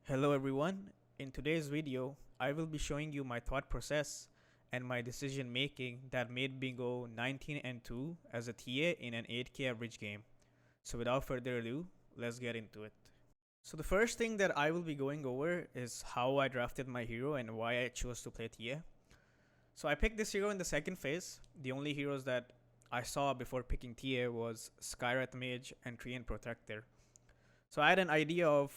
Hello everyone, in today's video, I will be showing you my thought process and my decision making that made me go 19-2 as a TA in an 8k average game. So without further ado, let's get into it. So the first thing that I will be going over is how I drafted my hero and why I chose to play TA. So I picked this hero in the second phase. The only heroes that I saw before picking TA was Skywrath Mage and Treant Protector. So I had an idea of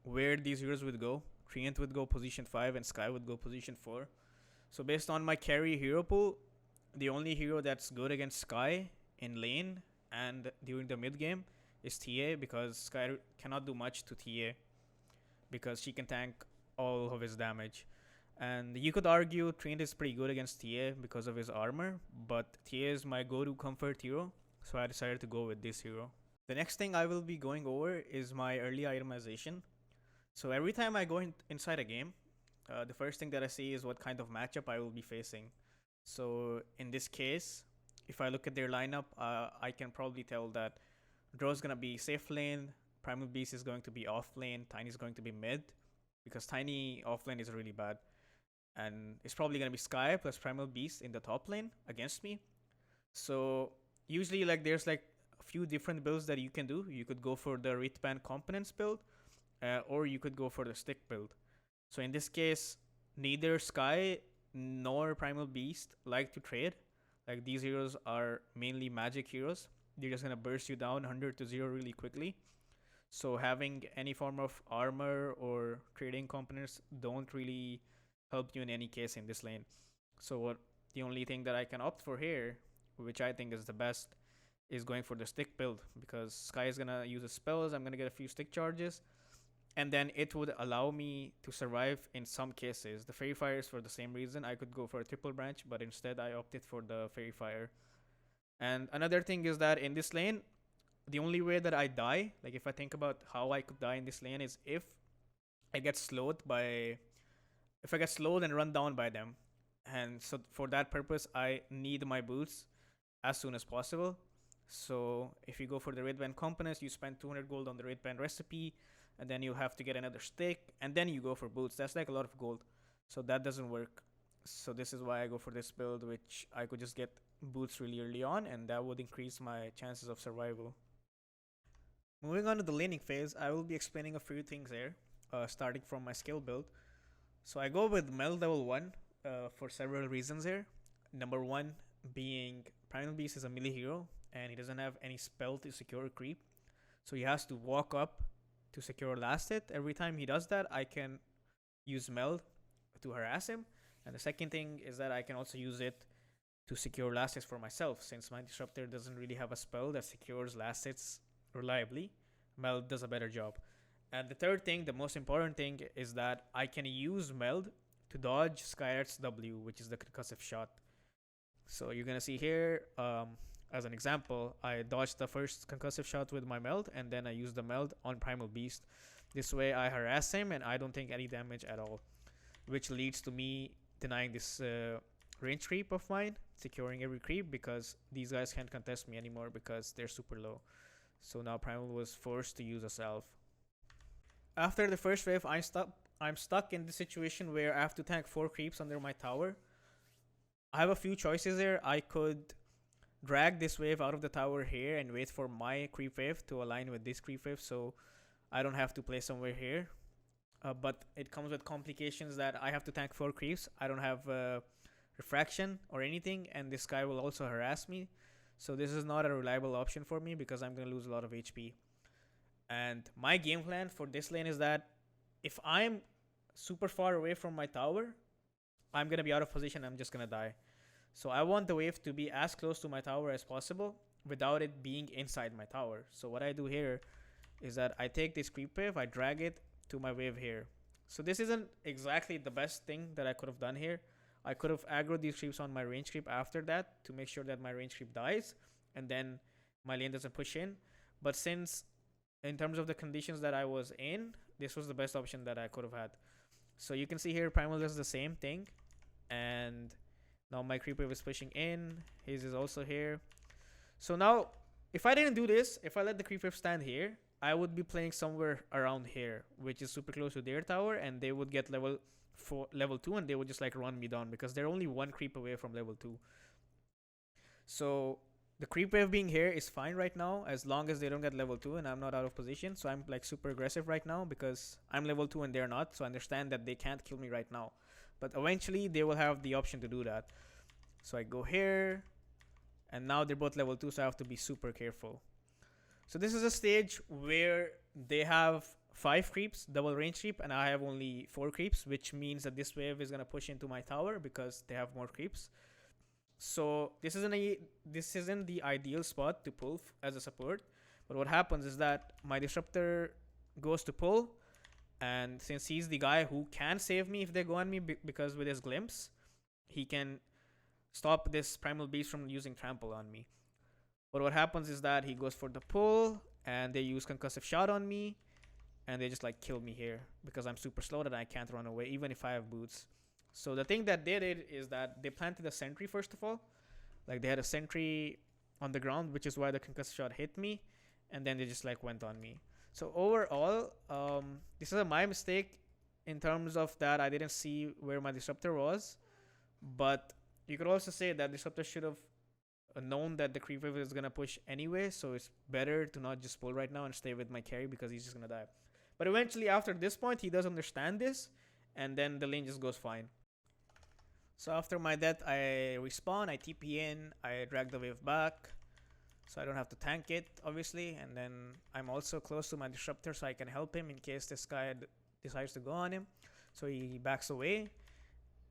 where these heroes would go. Treant would go position 5 and Sky would go position 4. So based on my carry hero pool, the only hero that's good against Sky in lane and during the mid game is TA, because Sky cannot do much to TA because she can tank all of his damage. And you could argue Treant is pretty good against TA because of his armor, but TA is my go-to comfort hero, so I decided to go with this hero. The next thing I will be going over is my early itemization. So every time I go inside a game, the first thing that I see is what kind of matchup I will be facing. So in this case, if I look at their lineup, I can probably tell that Draw is going to be safe lane, Primal Beast is going to be off lane, Tiny is going to be mid, because Tiny off lane is really bad. And it's probably going to be Sky plus Primal Beast in the top lane against me. So usually there's a few different builds that you can do. You could go for the Wristband Components build, or you could go for the stick build. So in this case, neither Sky nor Primal Beast like to trade. Like, these heroes are mainly magic heroes. They're just gonna burst you down 100 to 0 really quickly. So having any form of armor or trading components don't really help you in any case in this lane. So the only thing that I can opt for here, which I think is the best, is going for the stick build, because Sky is gonna use the spells. I'm gonna get a few stick charges, and then it would allow me to survive in some cases. The Fairy Fire is for the same reason. I could go for a triple branch, but instead I opted for the Fairy Fire. And another thing is that in this lane, the only way that I die, like if I think about how I could die in this lane, is if I get slowed and run down by them. And so for that purpose, I need my boots as soon as possible. So if you go for the red band components, you spend 200 gold on the red band recipe, and then you have to get another stick, and then you go for boots. That's like a lot of gold, so that doesn't work. So this is why I go for this build, which I could just get boots really early on, and that would increase my chances of survival. Moving on to the laning phase, I will be explaining a few things here, starting from my skill build. So I go with Meld level 1 for several reasons here. Number 1 being Primal Beast is a melee hero, and he doesn't have any spell to secure a creep. So he has to walk up to secure last hit. Every time he does that, I can use Meld to harass him. And the second thing is that I can also use it to secure last hits for myself, since my Disruptor doesn't really have a spell that secures last hits reliably. Meld does a better job. And the third thing, the most important thing, is that I can use Meld to dodge Skyart's W, which is the concussive shot. So you're gonna see here, as an example, I dodged the first concussive shot with my Meld, and then I used the Meld on Primal Beast. This way I harass him and I don't take any damage at all, which leads to me denying this range creep of mine, securing every creep, because these guys can't contest me anymore because they're super low. So now Primal was forced to use a salve. After the first wave, I'm stuck in the situation where I have to tank 4 creeps under my tower. I have a few choices here. I could drag this wave out of the tower here and wait for my creep wave to align with this creep wave, so I don't have to play somewhere here. But it comes with complications that I have to tank 4 creeps. I don't have refraction or anything, and this guy will also harass me. So this is not a reliable option for me because I'm going to lose a lot of HP. And my game plan for this lane is that if I'm super far away from my tower, I'm going to be out of position. I'm just going to die. So I want the wave to be as close to my tower as possible without it being inside my tower. So what I do here is that I take this creep wave, I drag it to my wave here. So this isn't exactly the best thing that I could have done here. I could have aggroed these creeps on my range creep after that to make sure that my range creep dies, and then my lane doesn't push in. But since, in terms of the conditions that I was in, this was the best option that I could have had. So you can see here Primal does the same thing, and now my creep wave is pushing in. His is also here. So now, if I didn't do this, if I let the creep wave stand here, I would be playing somewhere around here, which is super close to their tower, and they would get level 2, and they would just like run me down because they're only one creep away from level 2. So the creep wave being here is fine right now as long as they don't get level 2 and I'm not out of position. So I'm like super aggressive right now because I'm level 2 and they're not. So I understand that they can't kill me right now. But eventually they will have the option to do that. So I go here, and now they're both level 2, so I have to be super careful. So this is a stage where they have 5 creeps, double range creep, and I have only 4 creeps, which means that this wave is going to push into my tower because they have more creeps. So this isn't the ideal spot to pull as a support. But what happens is that my disruptor goes to pull, and since he's the guy who can save me if they go on me, because with his glimpse, he can stop this primal beast from using trample on me. But what happens is that he goes for the pull, and they use concussive shot on me, and they just like kill me here because I'm super slow that I can't run away even if I have boots. So the thing that they did is that they planted a sentry first of all. Like they had a sentry on the ground, which is why the concussive shot hit me, and then they just like went on me. So overall, this is my mistake in terms of that I didn't see where my disruptor was. But you could also say that disruptor should have known that the creep wave is gonna push anyway, so it's better to not just pull right now and stay with my carry because he's just gonna die. But eventually after this point he does understand this, and then the lane just goes fine. So after my death I respawn, I TP in, I drag the wave back so I don't have to tank it obviously, and then I'm also close to my disruptor so I can help him in case this guy decides to go on him. So he backs away,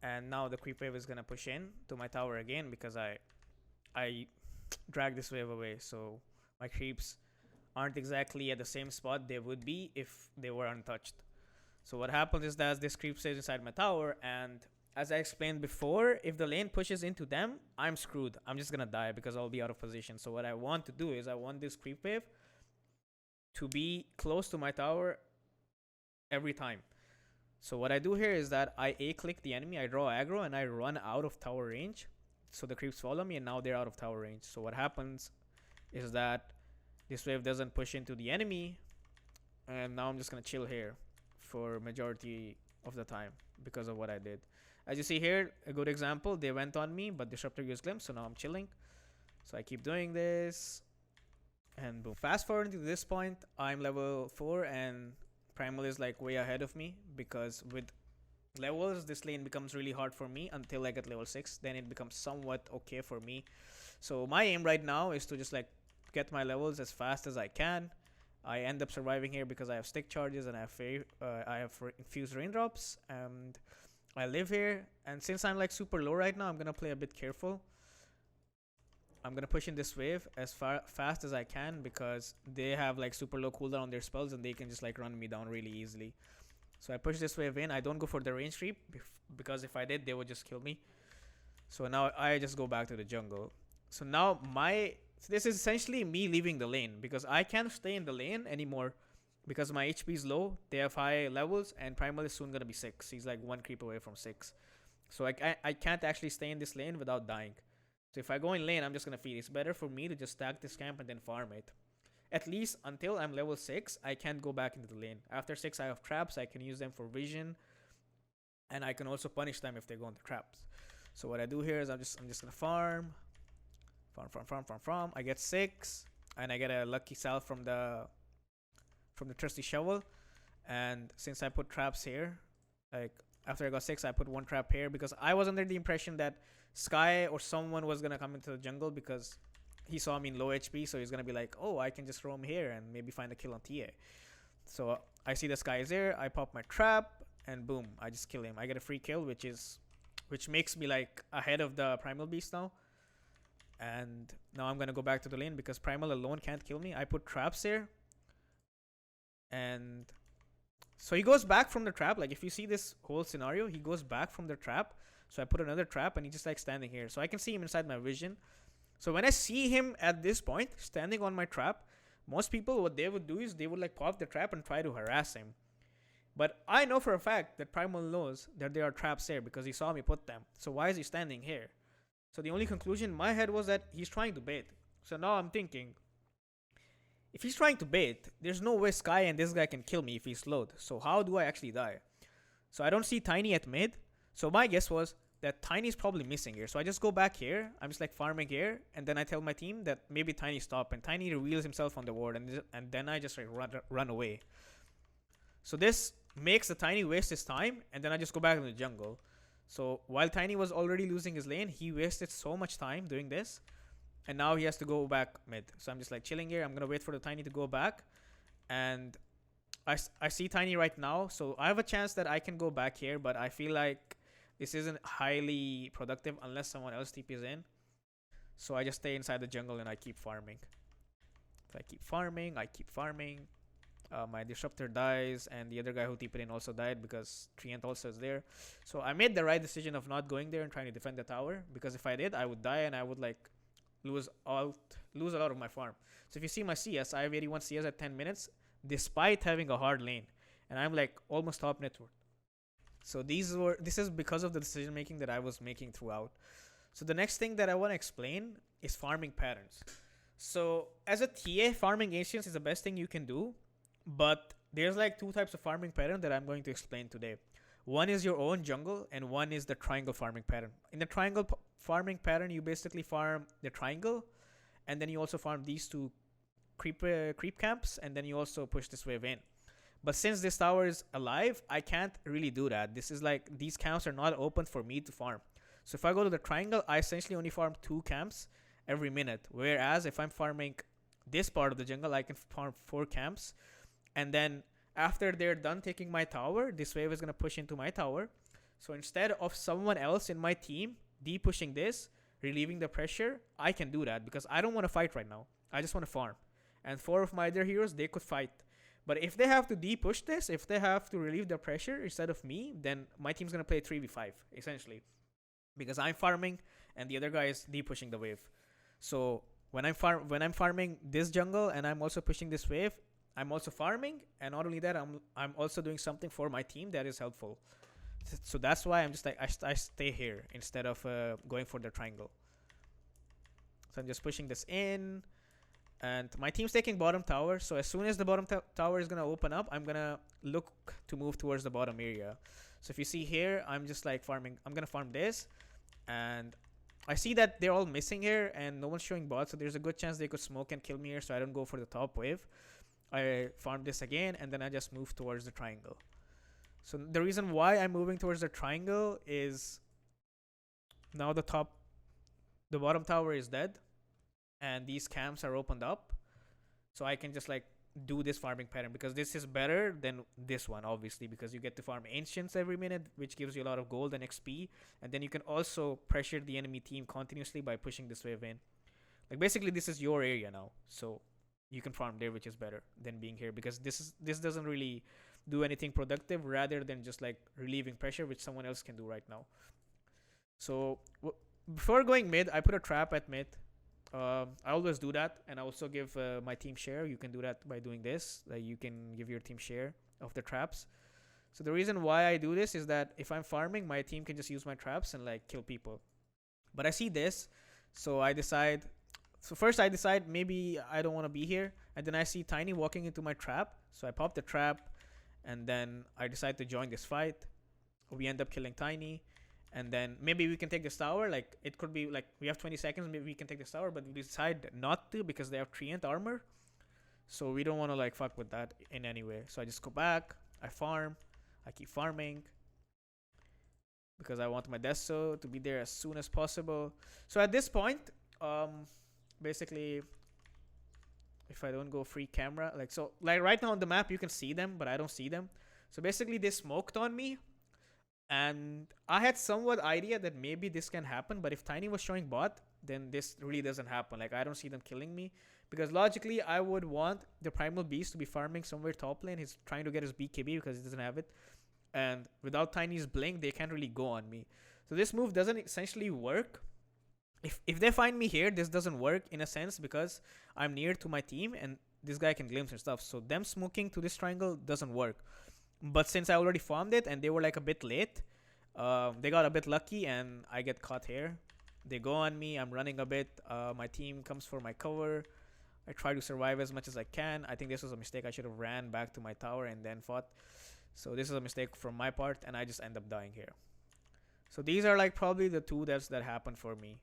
and now the creep wave is gonna push in to my tower again because I drag this wave away, so my creeps aren't exactly at the same spot they would be if they were untouched. So what happens is that this creep stays inside my tower, and as I explained before, if the lane pushes into them, I'm screwed. I'm just gonna die because I'll be out of position. So what I want to do is I want this creep wave to be close to my tower every time. So what I do here is that I A-click the enemy, I draw aggro, and I run out of tower range. So the creeps follow me, and now they're out of tower range. So what happens is that this wave doesn't push into the enemy, and now I'm just gonna chill here for majority of the time because of what I did. As you see here, a good example, they went on me, but disruptor used glimpse, so now I'm chilling. So I keep doing this, and boom. Fast forward to this point, I'm level 4, and primal is like way ahead of me because with levels this lane becomes really hard for me until I get level 6. Then it becomes somewhat okay for me. So my aim right now is to just like get my levels as fast as I can. I end up surviving here because I have stick charges and I have infused raindrops, and I live here. And since I'm like super low right now, I'm gonna play a bit careful. I'm gonna push in this wave as fast as I can because they have like super low cooldown on their spells and they can just like run me down really easily. So I push this wave in. I don't go for the range creep because if I did, they would just kill me. So now I just go back to the jungle. So now this is essentially me leaving the lane because I can't stay in the lane anymore because my HP is low. They have high levels, and primal is soon gonna be 6. He's like 1 creep away from 6. So I can't actually stay in this lane without dying. So if I go in lane, I'm just gonna feed. It's better for me to just stack this camp and then farm it. At least until I'm level 6, I can't go back into the lane. After 6, I have traps. I can use them for vision, and I can also punish them if they go into traps. So what I do here is I'm just gonna farm. I get 6, and I get a lucky salve from the trusty shovel. And since I put traps here, like after I got 6, I put 1 trap here because I was under the impression that Sky or someone was gonna come into the jungle because he saw me in low HP, so he's gonna be like, oh, I can just roam here and maybe find a kill on TA. So I see this guy is there, I pop my trap, and boom, I just kill him. I get a free kill, which makes me like ahead of the primal beast now. And now I'm gonna go back to the lane because primal alone can't kill me. I put traps here, and so he goes back from the trap. Like if you see this whole scenario, he goes back from the trap. So I put another trap, and he's just like standing here, so I can see him inside my vision. So when I see him at this point standing on my trap, most people, what they would do is they would like pop the trap and try to harass him. But I know for a fact that primal knows that there are traps there because he saw me put them. So why is he standing here? So the only conclusion in my head was that he's trying to bait. So now I'm thinking, if he's trying to bait, there's no way Sky and this guy can kill me if he's slowed. So how do I actually die? So I don't see Tiny at mid. So my guess was that Tiny's probably missing here. So I just go back here. I'm just like farming here. And then I tell my team that maybe Tiny stop. And Tiny reveals himself on the ward. And then I just like run away. So this makes the Tiny waste his time. And then I just go back in the jungle. So while Tiny was already losing his lane, he wasted so much time doing this. And now he has to go back mid. So I'm just like chilling here. I'm going to wait for the Tiny to go back. And I see Tiny right now. So I have a chance that I can go back here. But I feel like this isn't highly productive unless someone else TPs in. So I just stay inside the jungle and I keep farming. So I keep farming. My disruptor dies. And the other guy who TP'd in also died because Treant also is there. So I made the right decision of not going there and trying to defend the tower. Because if I did, I would die and I would like lose a lot of my farm. So if you see my CS, I have 81 CS at 10 minutes despite having a hard lane, and I'm like almost top network. So this is because of the decision making that I was making throughout. So the next thing that I want to explain is farming patterns. So as a TA, farming Ancients is the best thing you can do, but there's like two types of farming pattern that I'm going to explain today. One is your own jungle, and one is the triangle farming pattern. In the triangle farming pattern, you basically farm the triangle, and then you also farm these two creep camps, and then you also push this wave in. But since this tower is alive, I can't really do that. This is like, these camps are not open for me to farm. So if I go to the triangle, I essentially only farm 2 camps every minute. Whereas if I'm farming this part of the jungle, I can farm 4 camps. And then after they're done taking my tower, this wave is going to push into my tower. So instead of someone else in my team de-pushing this, relieving the pressure, I can do that because I don't want to fight right now. I just want to farm. And 4 of my other heroes, they could fight. But if they have to de-push this, if they have to relieve the pressure instead of me, then my team's going to play 3v5, essentially. Because I'm farming and the other guy is de-pushing the wave. So when I'm farming this jungle and I'm also pushing this wave, I'm also farming. And not only that, I'm also doing something for my team that is helpful. So that's why I'm just like, I stay here instead of going for the triangle. So I'm just pushing this in. And my team's taking bottom tower. So as soon as the bottom tower is going to open up, I'm going to look to move towards the bottom area. So if you see here, I'm just like farming. I'm going to farm this. And I see that they're all missing here and no one's showing bot. So there's a good chance they could smoke and kill me here. So I don't go for the top wave. I farm this again. And then I just move towards the triangle. So the reason why I'm moving towards the triangle is now the bottom tower is dead. And these camps are opened up, so I can just like do this farming pattern because this is better than this one, obviously, because you get to farm Ancients every minute, which gives you a lot of gold and XP, and then you can also pressure the enemy team continuously by pushing this wave in. Like basically this is your area now, so you can farm there, which is better than being here because this doesn't really do anything productive rather than just like relieving pressure, which someone else can do right now. So before going mid, I put a trap at mid. I always do that, and I also give my team share. You can do that by doing this. Like you can give your team share of the traps. So the reason why I do this is that if I'm farming, my team can just use my traps and like kill people. But I see this, so I decide. So first I decide maybe I don't want to be here, and then I see Tiny walking into my trap. So I pop the trap, and then I decide to join this fight. We end up killing Tiny. And then maybe we can take this tower. Like it could be like we have 20 seconds. Maybe we can take this tower, but we decide not to because they have Treant armor. So we don't want to like fuck with that in any way. So I just go back. I farm. I keep farming because I want my Deso to be there as soon as possible. So at this point, basically, if I don't go free camera, like right now on the map you can see them, but I don't see them. So basically they smoked on me. And I had somewhat idea that maybe this can happen, but if Tiny was showing bot, then this really doesn't happen. Like I don't see them killing me because logically I would want the Primal Beast to be farming somewhere top lane. He's trying to get his BKB because he doesn't have it, and without Tiny's blink, they can't really go on me. So this move doesn't essentially work. If they find me here, this doesn't work in a sense because I'm near to my team and this guy can glimpse and stuff. So them smoking to this triangle doesn't work. But since I already farmed it and they were like a bit late, they got a bit lucky and I get caught here. They go on me. I'm running a bit. My team comes for my cover. I try to survive as much as I can. I think this was a mistake. I should have ran back to my tower and then fought. So this is a mistake from my part, and I just end up dying here. So these are like probably the two deaths that happened for me.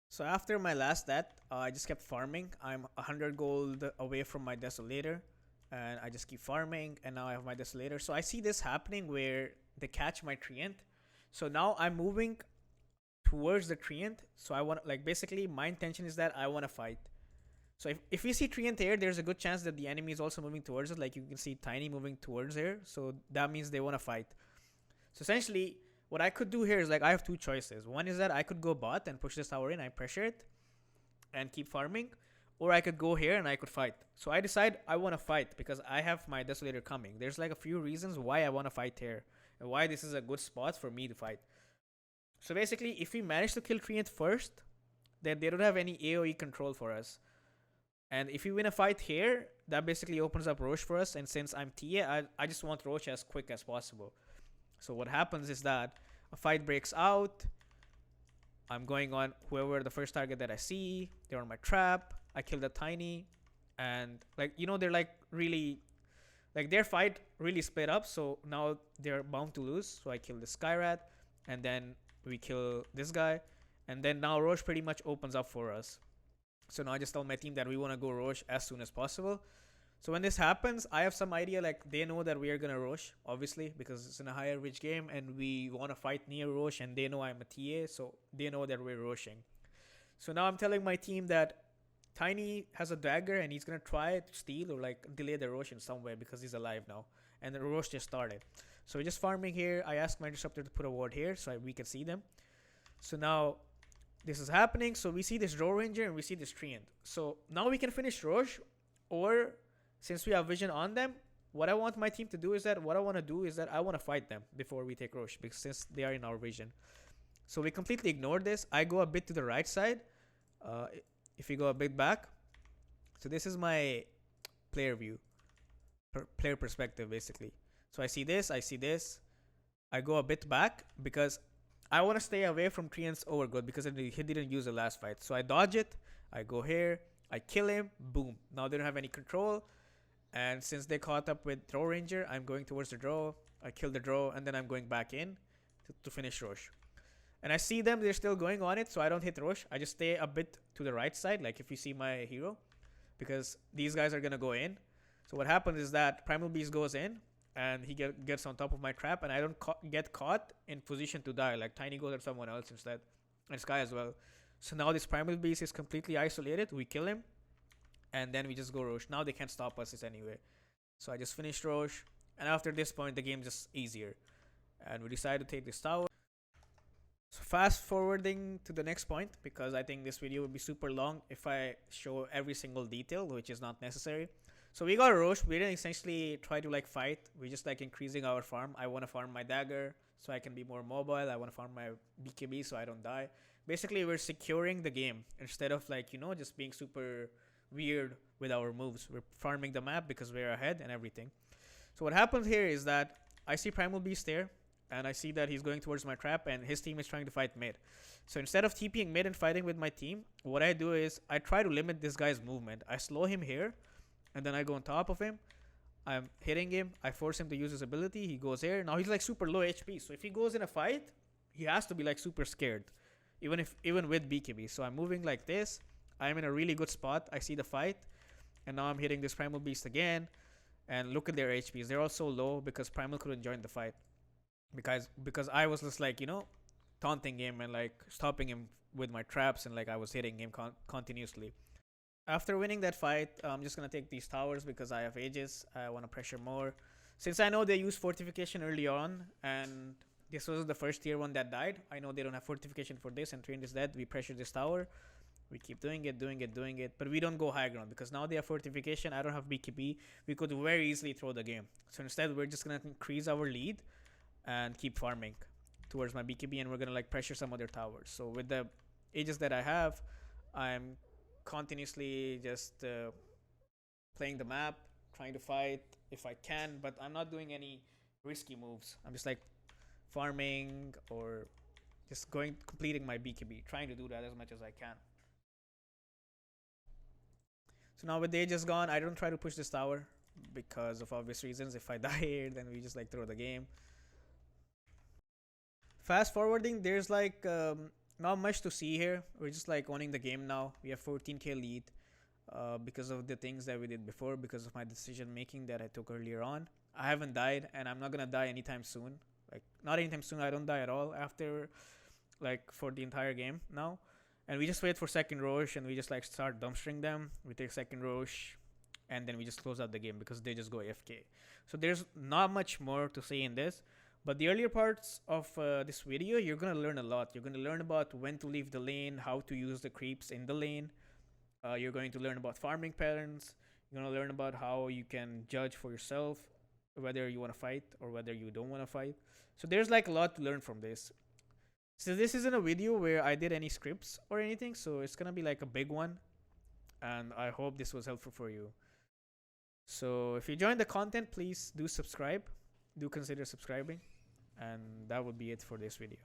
So after my last death, I just kept farming. I'm 100 gold away from my Desolator, and I just keep farming, and now I have my Desolator. So I see this happening where they catch my Treant. So now I'm moving towards the Treant. So I want, like, basically my intention is that I want to fight. So if we see Treant here, there's a good chance that the enemy is also moving towards it. Like you can see Tiny moving towards here. So that means they want to fight. So essentially, what I could do here is, like, I have two choices. One is that I could go bot and push this tower in. I pressure it and keep farming. Or I could go here and I could fight. So I decide I want to fight because I have my Desolator coming. There's like a few reasons why I want to fight here. And why this is a good spot for me to fight. So basically, if we manage to kill Treant first, then they don't have any AoE control for us. And if we win a fight here, that basically opens up Rosh for us. And since I'm TA, I just want Rosh as quick as possible. So what happens is that a fight breaks out. I'm going on whoever the first target that I see. They're on my trap. I kill the Tiny. And, like, you know, they're like really, like, their fight really split up. So now they're bound to lose. So I kill the Skyrat. And then we kill this guy. And then now Rosh pretty much opens up for us. So now I just tell my team that we want to go Rosh as soon as possible. So when this happens, I have some idea, like, they know that we are going to Rosh, obviously, because it's in a higher reach game and we want to fight near Rosh, and they know I'm a TA, so they know that we're Roshing. So now I'm telling my team that Tiny has a dagger and he's going to try to steal or, like, delay the Rosh in some way because he's alive now. And the Rosh just started. So we're just farming here. I asked my disruptor to put a ward here so we can see them. So now this is happening. So we see this Draw Ranger and we see this Treant. So now we can finish Rosh, or since we have vision on them, what I want my team to do is that I want to fight them before we take Rosh, because since they are in our vision. So we completely ignore this. I go a bit to the right side. If we go a bit back, so this is my player view, player perspective basically. So I see this. I go a bit back because I want to stay away from Treant's overgrowth because he didn't use the last fight. So I dodge it. I go here. I kill him. Boom. Now they don't have any control. And since they caught up with Draw Ranger, I'm going towards the draw. I kill the draw, and then I'm going back in to finish Rosh. And I see them, they're still going on it, so I don't hit Rosh. I just stay a bit to the right side, like if you see my hero, because these guys are going to go in. So what happens is that Primal Beast goes in, and he gets on top of my trap, and I don't get caught in position to die. Like Tiny goes at someone else instead, and Sky as well. So now this Primal Beast is completely isolated. We kill him. And then we just go Rosh. Now they can't stop us anyway. So I just finished Rosh. And after this point, the game's just easier. And we decided to take this tower. So fast forwarding to the next point, because I think this video would be super long if I show every single detail, which is not necessary. So we got Rosh. We didn't essentially try to, like, fight. We just, like, increasing our farm. I want to farm my dagger so I can be more mobile. I want to farm my BKB so I don't die. Basically, we're securing the game instead of, like, you know, just being super weird with our moves. We're farming the map because we're ahead and everything. So what happens here is that I see Primal Beast there, and I see that he's going towards my trap, and his team is trying to fight mid. So instead of TPing mid and fighting with my team, what I do is I try to limit this guy's movement. I slow him here, and then I go on top of him. I'm hitting him. I force him to use his ability. He goes here. Now he's like super low HP. So if he goes in a fight, he has to be like super scared, even with BKB. So I'm moving like this. I'm in a really good spot. I see the fight, and now I'm hitting this Primal Beast again. And look at their HPs. They're all so low because Primal couldn't join the fight. Because I was just, like, you know, taunting him and, like, stopping him with my traps, and, like, I was hitting him continuously. After winning that fight, I'm just going to take these towers because I have Aegis. I want to pressure more. Since I know they used fortification early on, and this was the first tier 1 that died, I know they don't have fortification for this, and Treant is dead. We pressure this tower. We keep doing it, but we don't go high ground because now they have fortification. I don't have BKB. We could very easily throw the game. So instead, we're just going to increase our lead and keep farming towards my BKB, and we're going to, like, pressure some other towers. So with the Aegis that I have, I'm continuously just playing the map, trying to fight if I can, but I'm not doing any risky moves. I'm just, like, farming or just completing my BKB, trying to do that as much as I can. So now with the Aegis gone, I don't try to push this tower because of obvious reasons. If I die here, then we just like throw the game. Fast forwarding, there's like not much to see here. We're just like owning the game now. We have 14k lead because of the things that we did before, because of my decision making that I took earlier on. I haven't died, and I'm not gonna die anytime soon. Like not anytime soon. I don't die at all after like for the entire game now. And we just wait for second Rosh, and we just like start dumpstering them. We take second Rosh, and then we just close out the game because they just go AFK. So there's not much more to say in this. But the earlier parts of this video, you're gonna learn a lot. You're gonna learn about when to leave the lane, how to use the creeps in the lane. You're going to learn about farming patterns. You're gonna learn about how you can judge for yourself whether you want to fight or whether you don't want to fight. So there's like a lot to learn from this. So this isn't a video where I did any scripts or anything, so it's gonna be like a big one, and I hope this was helpful for you. So if you enjoyed the content, please do subscribe. Do consider subscribing, and that would be it for this video.